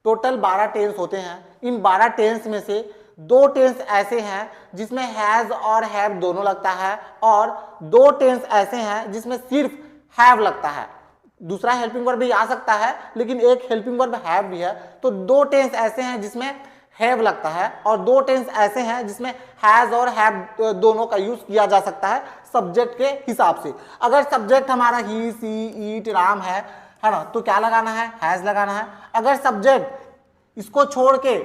Total 12 tense होते हैं। इन 12 tense में से 2 टेंस ऐसे हैं जिसमें हैज और हैव दोनों लगता है, और 2 टेंस ऐसे हैं जिसमें सिर्फ हैव लगता है। दूसरा हेल्पिंग वर्ब भी आ सकता है, लेकिन एक हेल्पिंग वर्ब हैव भी है। तो 2 टेंस ऐसे हैं जिसमें हैव लगता है, और 2 टेंस ऐसे हैं जिसमें हैज और हैव दोनों का यूज किया जा सकता है सब्जेक्ट के हिसाब से। अगर सब्जेक्ट हमारा ही, सी, ईट, राम है ना, तो क्या लगाना है? हैज लगाना है। अगर सब्जेक्ट इसको छोड़ के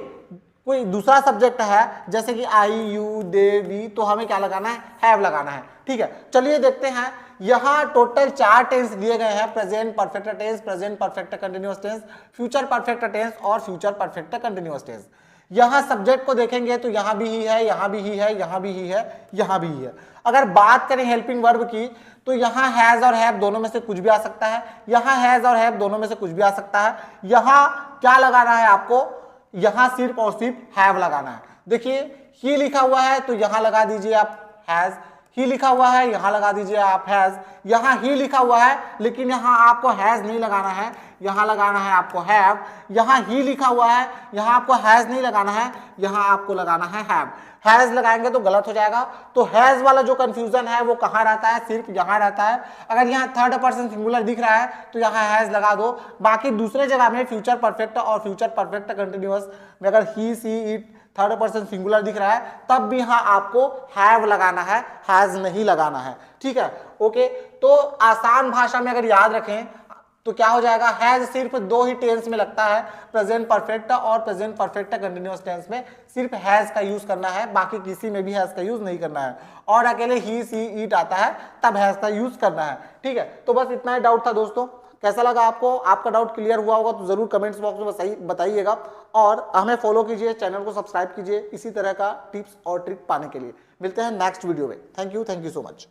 कोई दूसरा सब्जेक्ट है जैसे कि आई, यू, दे, वी, तो हमें क्या लगाना है? हैव लगाना है। ठीक है, चलिए देखते हैं। यहां टोटल 4 टेंस दिए गए हैं, present perfect tense, present perfect continuous tense, future perfect tense और फ्यूचर परफेक्ट कंटिन्यूअस टेंस। यहां सब्जेक्ट को देखेंगे तो यहां भी ही है, यहां भी ही है, यहां भी ही है, यहां भी ही है। अगर बात करें हेल्पिंग वर्ब की तो यहां हैज और हैव दोनों में से कुछ भी आ सकता है, यहां हैज और हैव दोनों में से कुछ भी आ सकता है। यहां क्या लगाना है आपको? यहां सिर्फ और सिर्फ हैव लगाना है। देखिए ही लिखा हुआ है तो यहां लगा दीजिए आप हैज, ही लिखा हुआ है यहां लगा दीजिए आप हैज। यहां ही लिखा हुआ है लेकिन यहां आपको हैज नहीं लगाना है, यहां लगाना है आपको हैव। यहां ही लिखा हुआ है यहां आपको हैज नहीं लगाना है, यहां आपको लगाना है हैव। हैज लगाएंगे तो गलत हो जाएगा। तो हैज वाला जो कंफ्यूजन है वो कहां रहता है? सिर्फ यहां रहता है। अगर यहां थर्ड पर्सन सिंगुलर दिख रहा है तो यहां हैज लगा दो। बाकी दूसरे जगह में फ्यूचर परफेक्ट और फ्यूचर परफेक्ट कंटिन्यूअस में अगर ही, सी, इट थर्ड पर्सन सिंगुलर दिख रहा है तब भी यहां आपको हैव लगाना है, हैज नहीं लगाना है। ठीक है, ओके। तो आसान भाषा में अगर याद रखें तो क्या हो जाएगा? हैज सिर्फ 2 ही टेंस में लगता है, प्रेजेंट परफेक्ट और प्रेजेंट परफेक्ट कंटिन्यूअस टेंस में सिर्फ हैज का यूज करना है, बाकी किसी में भी हैज का यूज नहीं करना है। और अकेले ही, सी, ईट आता है तब हैज का यूज करना है। ठीक है, तो बस इतना ही डाउट था दोस्तों। कैसा लगा आपको? आपका डाउट क्लियर हुआ होगा तो जरूर कमेंट्स बॉक्स में बताइएगा, और हमें फॉलो कीजिए, चैनल को सब्सक्राइब कीजिए इसी तरह का टिप्स और ट्रिक पाने के लिए। मिलते हैं नेक्स्ट वीडियो में। Thank you so much.